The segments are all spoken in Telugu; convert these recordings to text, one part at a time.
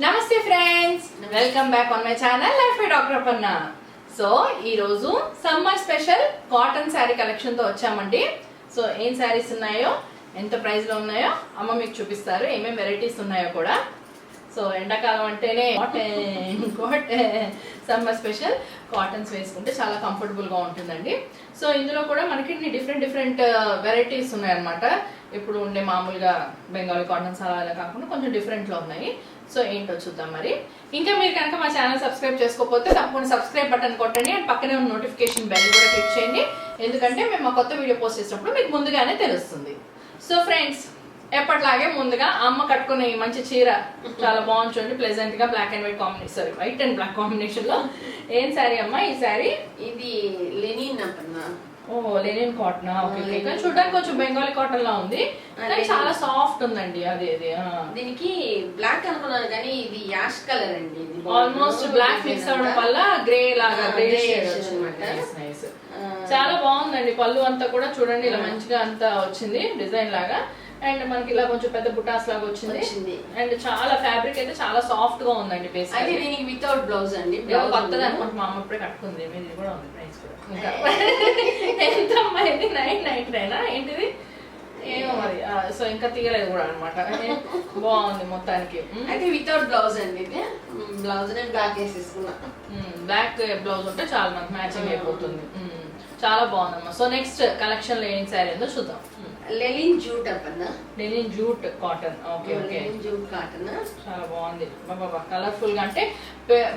నమస్తే friends, welcome back on my channel life by doctor Aparna. So ఈ రోజు summer special cotton sari collection తో వచ్చామండి. సో ఏం శారీస్ ఉన్నాయో, ఎంత ప్రైస్ లో ఉన్నాయో అమ్మ మీకు చూపిస్తారు, ఏమేమి వెరైటీస్ ఉన్నాయో కూడా. సో ఎండాకాలం అంటేనే సమ్మర్ స్పెషల్ కాటన్స్ వేసుకుంటే చాలా కంఫర్టబుల్ గా ఉంటుందండి. సో ఇందులో కూడా మనకి డిఫరెంట్ వెరైటీస్ ఉన్నాయన్నమాట. ఇప్పుడు ఉండే మామూలుగా బెంగాలీ కాటన్స్ అలా కాకుండా కొంచెం డిఫరెంట్ లో ఉన్నాయి. సో ఏంటో చూద్దాం. మరి ఇంకా మీరు కనుక మా ఛానల్ సబ్స్క్రైబ్ చేసుకోకపోతే తప్పకుండా సబ్స్క్రైబ్ బటన్ కొట్టండి అండ్ పక్కనే ఉన్న నోటిఫికేషన్ బెల్ కూడా క్లిక్ చేయండి, ఎందుకంటే మేము మా కొత్త వీడియో పోస్ట్ చేసినప్పుడు మీకు ముందుగానే తెలుస్తుంది. సో ఫ్రెండ్స్, ఎప్పటిలాగే ముందుగా అమ్మ కట్టుకునే మంచి చీర చాలా బాగుంది చూడండి, ప్లెజెంట్ గా black and white combination, sorry white and black combination లో. ఏం శారీ అమ్మా ఈ శారీ? ఇది లెనిన్ అన్న. ఓ లెనిన్ కాటన్. ఓకే, చూడడానికి కొంచెం బెంగాలీ కాటన్ లా ఉంది, చాలా సాఫ్ట్ ఉందండి. అదే దీనికి బ్లాక్ అనుకున్నాను కానీ ఇది యాష్ కలర్ అండి. ఆల్మోస్ట్ బ్లాక్ మిక్స్ అవడం వల్ల గ్రే లాగా గ్రే షేడ్ నైస్. చాలా బాగుందండి. పళ్ళు అంతా కూడా చూడండి ఇలా మంచిగా అంతా వచ్చింది డిజైన్ లాగా, అండ్ మనకి ఇలా కొంచెం పెద్ద బుటాస్ లాగా వచ్చింది. అండ్ చాలా ఫ్యాబ్రిక్ అయితే చాలా సాఫ్ట్ గా ఉందండి. బేసిక్ దీనికి వితౌట్ బ్లౌజ్ అండి. కొత్తది అనుకుంటే మా అమ్మ ఇప్పుడే కట్టుకుంది, ఇది కూడా ఉంది ప్రైస్ కూడా. ఇంకా ఎంత అమ్మాయి 999 ఏంటిది ఏమో మరి. సో ఇంకా తీయలేదు కూడా అనమాట. బాగుంది మొత్తానికి. అయితే వితౌట్ బ్లౌజ్ అండి. ఇది బ్లౌజ్ నేను బ్లాక్ వేసేసుకున్నా. బ్లాక్ బ్లౌజ్ ఉంటే చాలా మనకు మ్యాచింగ్ అయిపోతుంది. చాలా బాగుందమ్మా. సో నెక్స్ట్ కలెక్షన్ లో ఏం శారీ ఉందో చూద్దాం. లెనిన్ జూట్ అన్న. Linen jute cotton. Okay okay, linen jute cotton చాలా బాగుంది. బాబా కలర్ఫుల్ గా. అంటే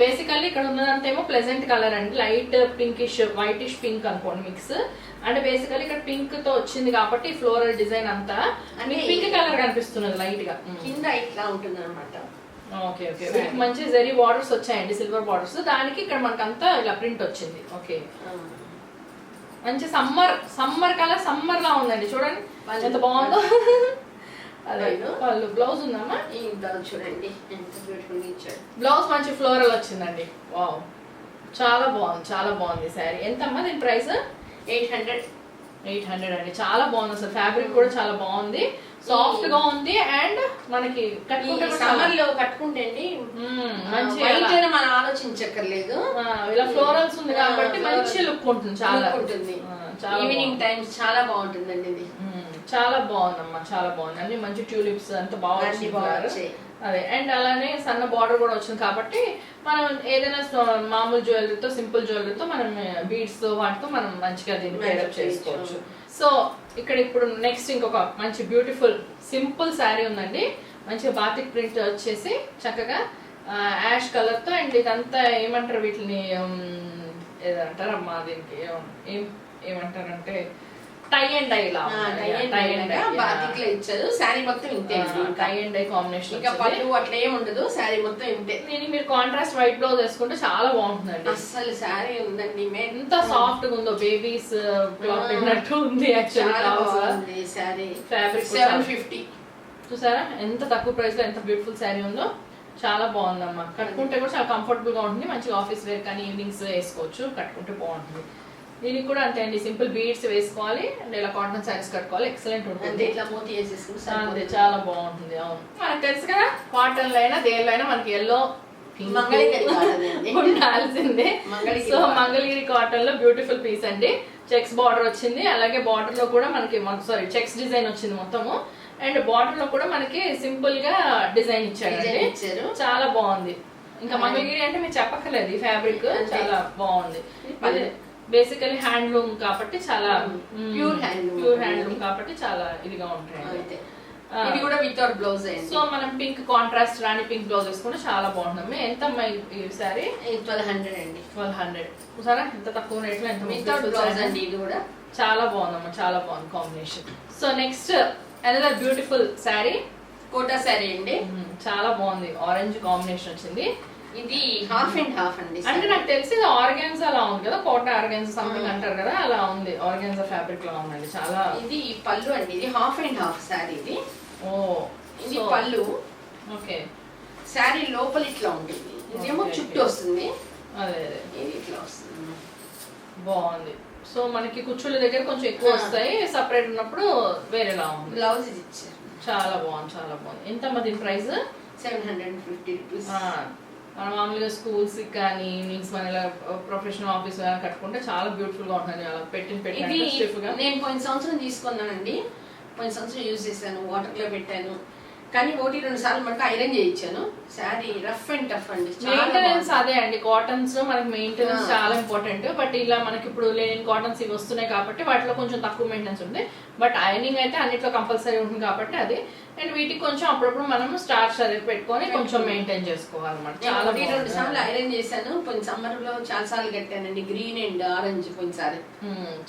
బేసికల్లీ ఇక్కడ ఉన్నదంతా ఏమో ప్లెజెంట్ కలర్ అండి, లైట్ పింకిష్ వైటిష్ పింక్ అనుకోండి మిక్స్. అంటే బేసికల్లీ ఇక్కడ పింక్ తో వచ్చింది కాబట్టి ఫ్లోరల్ డిజైన్ అంతా పింక్ కలర్ కనిపిస్తున్నది లైట్ గా. కింద ఇట్లా ఉంటుంది అనమాట. ఓకే ఓకే, వీటికి మంచి జరీ బార్డర్స్ వచ్చాయండి, సిల్వర్ బార్డర్స్. దానికి ఇక్కడ మనకంతా ఇలా ప్రింట్ వచ్చింది. ఓకే, మంచి సమ్మర్ కలర్, సమ్మర్ లా ఉందండి. చూడండి ఎంత బాగుందో. అదే వాళ్ళు బ్లౌజ్ ఉందమ్మా. ఈ బ్లౌజ్ చూడండి ఎంత బ్యూటిఫుల్ ఇచ్చాడు. బ్లౌజ్ మంచి ఫ్లోరల్ వచ్చిందండి. వావ్, చాలా బాగుంది, చాలా బాగుంది శారీ. ఎంతమ్మా దీని ప్రైస్? 800 అండి. చాలా బాగుంది అసలు. ఫ్యాబ్రిక్ కూడా చాలా బాగుంది, సాఫ్ట్ గా ఉంది. అండ్ మనకి కట్టుకుంటే సమ్మర్ లో కట్టుకుంటే మంచిగా మనం ఆలోచించక్కర్లేదు. ఇలా ఫ్లోరల్స్ ఉంది కాబట్టి మంచి లుక్ ఉంటుంది. చాలా ఉంటుంది. ఈవినింగ్ టైమ్స్ చాలా బాగుంటుందండి ఇది. చాలా బాగుందమ్మా, చాలా బాగుంది. అన్ని మంచి ట్యూలిప్స్ అంత బాగుంది. అదే, అండ్ అలానే సన్న బార్డర్ కూడా వచ్చింది కాబట్టి మనం ఏదైనా మామూలు జ్యువెలరీతో, సింపుల్ జ్యువెలరీతో మనం బీడ్స్ తో వాటితో మనం మంచిగా దీన్ని పేరప్ చేసుకోవచ్చు. సో ఇక్కడ ఇప్పుడు నెక్స్ట్ ఇంకొక మంచి బ్యూటిఫుల్ సింపుల్ శారీ ఉందండి. మంచిగా బాతిక్ ప్రింట్ వచ్చేసి చక్కగా యాష్ కలర్ తో. అండ్ ఇదంతా ఏమంటారు వీటిని, ఏదంటారమ్మా దీనికి ఏమంటారంటే టై అండ్ డై లా ఇచ్చారు. శారీ మొత్తం ఇంతే, టై అండ్ డై కాంబినేషన్. ఇంకా పళ్ళు అట్లా ఏమి ఉండదు, శారీ మొత్తం ఇంతే. దీనికి మీరు కాంట్రాస్ట్ వైట్ బ్లౌజ్ వేసుకుంటే చాలా బాగుంటుందండి. అసలు శారీ ఉందండి, ఎంత సాఫ్ట్ గా ఉందో, బేబీస్ క్లాత్ పెట్టినట్టు ఉంది. యాక్చువల్లీ శారీ ఫ్యాబ్రిక్ 750 చూసారా ఎంత తక్కువ ప్రైస్ లో ఎంత బ్యూటిఫుల్ శారీ ఉందో. చాలా బాగుందమ్మా. కట్టుకుంటే కూడా చాలా కంఫర్టబుల్ గా ఉంటుంది. మంచిగా ఆఫీస్ వేర్ కానీ ఈవినింగ్స్ వేసుకోవచ్చు, కట్టుకుంటే బాగుంటుంది. దీనికి కూడా అంతే అండి, సింపుల్ బీడ్స్ వేసుకోవాలి అండ్ ఇలా కాటన్ శారీస్ కట్టుకోవాలి, ఎక్సలెంట్ ఉంటుంది. అంతే, చాలా బాగుంటుంది. అవును, మనకు తెలుసు కదా కాటన్ లో అయినా దేనిలో అయినా మనకి ఎల్లో ఉండాల్సిందే. సో మంగళగిరి కాటన్ లో బ్యూటిఫుల్ పీస్ అండి. చెక్స్ బార్డర్ వచ్చింది, అలాగే బార్డర్ లో కూడా మనకి చెక్స్ డిజైన్ వచ్చింది మొత్తము. అండ్ బార్డర్ లో కూడా మనకి సింపుల్ గా డిజైన్ ఇచ్చారు, చాలా బాగుంది. ఇంకా మంగళగిరి అంటే మీరు చెప్పక్కర్లేదు, ఈ ఫ్యాబ్రిక్ చాలా బాగుంది. బేసికలీ హ్యాండ్లూమ్ కాబట్టి చాలా ప్యూర్ హ్యాండ్లూమ్ కాబట్టి చాలా ఇదిగా ఉంటాయి. ఇది కూడా వితౌట్ బ్లౌజ్. సో మనం పింక్ కాంట్రాస్ట్ రాణి పింక్ బ్లౌజ్ వేసుకుంటే చాలా బాగుంటుంది. ఎంత ఈ సారీ? 1200 అండి. 1200 చూసారా ఎంత తక్కువ రేట్ లో ఎంత వితౌట్ బ్లౌజ్ అండి. ఇది కూడా చాలా బాగుందమ్మా, చాలా బాగుంది combination. So next another beautiful sari, Kota sari అండి. చాలా బాగుంది, ఆరెంజ్ కాంబినేషన్ వచ్చింది. ఇది హాఫ్ అండ్ హాఫ్ అండి. అంటే నాకు తెలిసి ఆర్గాన్జా అలా ఉంది కదా, కోటా ఆర్గాన్జా సంథింగ్ అంటారు కదా, అలా ఉంది. ఆర్గాన్జా ఫ్యాబ్రిక్ లా ఉందండి చాలా. ఇది పళ్ళు అండి, ఇది హాఫ్ అండ్ హాఫ్ శారీ. ఇది ఇది పళ్ళు. ఓకే, శారీ లోపల ఇట్లా ఉంటుంది, ఇదేమో చుట్టూ వస్తుంది. అదే ఇది ఇట్లా వస్తుంది, బాగుంది. సో మనకి కుచ్చుళ్ళ దగ్గర కొంచెం ఎక్కువ వస్తాయి, సపరేట్ ఉన్నప్పుడు వేరేలా ఉంది. బ్లౌజ్ ఇచ్చారు, చాలా బాగుంది, చాలా బాగుంది. ఎంత దీని ప్రైస్? 750 రూపీస్. మన మామూలుగా స్కూల్స్ కానీ ఈవినింగ్స్ మన ఇలా ప్రొఫెషనల్ ఆఫీస్ కట్టుకుంటే చాలా బ్యూటిఫుల్ గా ఉంటుంది. అలా ఇది నేను పోయిన సంవత్సరం తీసుకున్నానండి. పోయిన సంవత్సరం యూజ్ చేశాను, వాటర్ లో పెట్టాను. కానీ 1-2 సార్లు మనకు ఐరన్ చేయించాను. శారీ రఫ్ అండ్ టఫ్ అండి. మెయింటెనెన్స్ అదే అండి, కాటన్స్ మనకి మెయింటెనెన్స్ చాలా ఇంపార్టెంట్. బట్ ఇలా మనకి ఇప్పుడు లేని కాటన్స్ ఇవి వస్తున్నాయి కాబట్టి వాటిలో కొంచెం తక్కువ మెయింటెనెన్స్ ఉంది. బట్ ఐరనింగ్ అయితే అన్నిట్లో కంపల్సరీ ఉంటుంది కాబట్టి అది. అండ్ వీటికి కొంచెం అప్పుడప్పుడు మనం స్టార్చ్ అది పెట్టుకొని కొంచెం మెయింటైన్ చేసుకోవాలన్నమాట. చాలా 1-2 సార్లు ఐరన్ చేశాను. పోయిన సమ్మర్ లో చాలా సార్లు కట్టానండి. గ్రీన్ అండ్ ఆరెంజ్ పోయినసారి.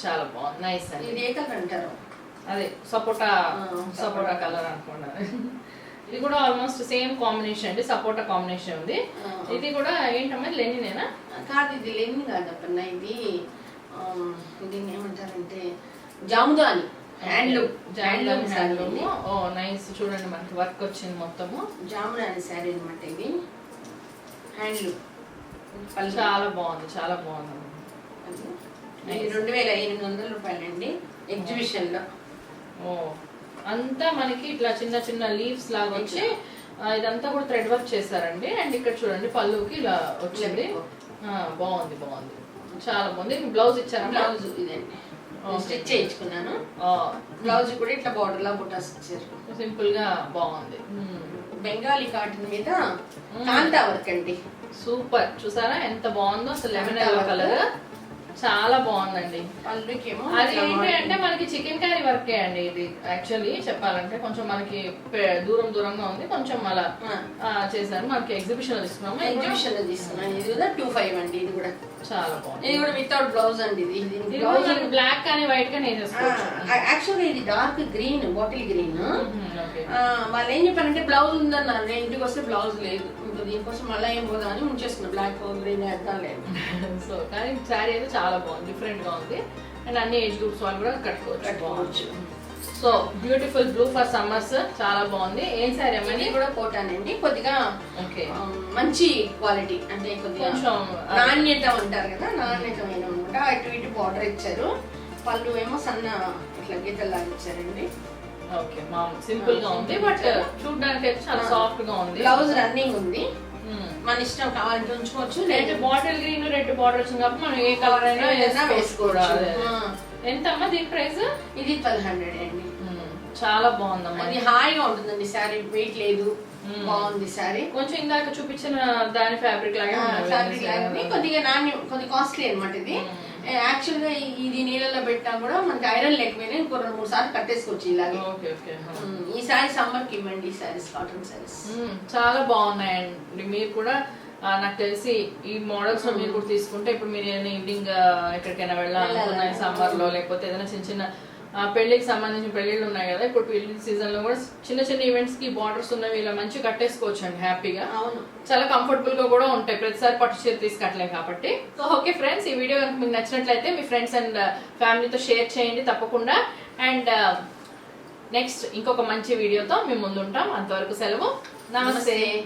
చాలా బాగుంది, నైస్ అండి. ఇది ఏ కలర్ అంటారు? అదే సపోటా కలర్ అనుకున్నా. ఇది కూడా ఆల్మోస్ట్ సేమ్ కాంబినేషన్ అండి, సపోటా కాంబినేషన్ ఉంది. ఇది కూడా ఏంటమ్మా లెనినేనా? కాదు, ఇది లెనిన్ కాదప్పన్న. ఇది దీన్ని ఏమంటారంటే జాముదాని హ్యాండ్లూమ్. ఓ నైస్, చూడండి మనకి వర్క్ వచ్చింది మొత్తము. జాముదాని శారీ అనమాట ఇది. హ్యాండ్లూమ్ చాలా బాగుంది, చాలా బాగుంది. 2800 రూపాయలండి ఎగ్జిబిషన్ లో. ఓ అంతా మనకి ఇట్లా చిన్న చిన్న లీవ్స్ లాగా వచ్చి ఇదంతా కూడా థ్రెడ్ వర్క్ చేశారండి. అండ్ ఇక్కడ చూడండి పళ్ళుకి ఇలా వచ్చింది. బాగుంది, బాగుంది, చాలా బాగుంది. బ్లౌజ్ ఇచ్చారా? బ్లౌజ్ ఇదండి, స్టిచ్ చేయించుకున్నాను. బ్లౌజ్ కూడా ఇట్లా బార్డర్ లా బుటాస్ ఇచ్చారు. సింపుల్ గా బాగుంది. బెంగాలీ కాటన్ మీద కాంతా వర్క్ అండి. సూపర్, చూసారా ఎంత బాగుందో అసలు. లెమన్ ఎల్లో కలర్ చాలా బాగుందండి. అది ఏంటి అంటే మనకి చికెన్ కర్రీ వర్కే అండి ఇది. యాక్చువల్లీ చెప్పాలంటే కొంచెం మనకి దూరంగా ఉంది, కొంచెం అలా చేశారు. మనకి ఎగ్జిబిషన్ లో తీసుకున్నాము. ఎగ్జిబిషన్ లో తీసుకున్నాను. ఇది కూడా 25 అండి. ఇది కూడా చాలా బాగుంది. ఇది కూడా వితౌట్ బ్లౌజ్ అండి. ఇది బ్లాక్ కానీ వైట్ కానీ వేసేసుకోవచ్చు. యాక్చువల్గా ఇది డార్క్ గ్రీన్, బాటిల్ గ్రీన్. వాళ్ళు ఏం చెప్పారంటే బ్లౌజ్ ఉందన్నారు. నేను ఇంటికి వస్తే బ్లౌజ్ లేదు. దీనికోసం మళ్ళీ ఏం పోదా అని ఉంచేస్తున్నా. బ్లాక్ గ్రీన్ వేద్దాం లేదు. సో కానీ శారీ అయితే చాలా బాగుంది, డిఫరెంట్ గా ఉంది. అండ్ అన్ని ఏజ్ గ్రూప్స్ వాళ్ళు కూడా కట్టుకోవచ్చు. So beautiful blue for summers, చాలా బాగుంది. ఏం శారీ అమ్మని? కూడా కోటానండి. కొద్దిగా మంచి క్వాలిటీ అంటే కొద్దిగా నాణ్యత అంటారు కదా, నాణ్యతమైన అనమాట. అటు ఇటు బార్డర్ ఇచ్చారు. పళ్ళు ఏమో సన్న ఇట్లా గీతల్లాగా ఇచ్చారండి. ఓకే, సింపుల్ గా ఉంది బట్ చూడడానికి అయితే చాలా సాఫ్ట్ గా ఉంది. బ్లౌజ్ రన్నింగ్ ఉంది, మన ఇష్టం కావాలంటే ఉంచుకోవచ్చు. లేదు బాటిల్ గ్రీన్ రెడ్ బార్డర్ వచ్చింది కాబట్టి మనం ఏ కలర్ అయినా వేసుకోవచ్చు. ఎంత అమ్మా దీని ప్రైస్? ఇది 1200 అండి. చాలా బాగుందమ్మా. అది హాయిగా ఉంటుందండి శారీ, వెయిట్ లేదు, బాగుంది శారీ. కొంచెం ఇందాక చూపించిన దాని ఫ్యాబ్రిక్ లాగా కొద్దిగా నాణ్యం, కొద్దిగా కాస్ట్లీ అనమాట ఇది. యాక్చువల్ గా ఇది నీళ్ళలో పెట్టినా కూడా మనకి ఐరన్ లేకపోయినా ఇంకో 2-3 సార్లు కట్టేసుకోవచ్చు ఇలాగే. ఈ సారీ సమ్మర్ కి ఇవ్వండి. ఈ సారీస్ కాటన్ సారీస్ చాలా బాగున్నాయండి. మీరు కూడా నాకు తెలిసి ఈ మోడల్స్ లో మీరు కూడా తీసుకుంటే ఇప్పుడు మీరు ఈవినింగ్ ఎక్కడికైనా వెళ్ళాలనుకున్నా సమ్మర్ లో, లేకపోతే ఏదైనా చిన్న చిన్న పెళ్లికి సంబంధించిన పెళ్లిళ్ళు ఉన్నాయి కదా, ఇప్పుడు పెళ్లి సీజన్ లో కూడా చిన్న చిన్న ఈవెంట్స్ కి బార్డర్స్ ఉన్నవి ఇలా మంచిగా కట్టేసుకోవచ్చు అండి హ్యాపీగా. చాలా కంఫర్టబుల్ గా కూడా ఉంటాయి, ప్రతిసారి పట్టు చీర తీసుకట్లే కాబట్టి. సో ఓకే ఫ్రెండ్స్, ఈ వీడియో కనుక మీకు నచ్చినట్లయితే మీ ఫ్రెండ్స్ అండ్ ఫ్యామిలీతో షేర్ చేయండి తప్పకుండా. అండ్ నెక్స్ట్ ఇంకొక మంచి వీడియోతో మేము ముందుంటాం. అంతవరకు సెలవు, నమస్తే.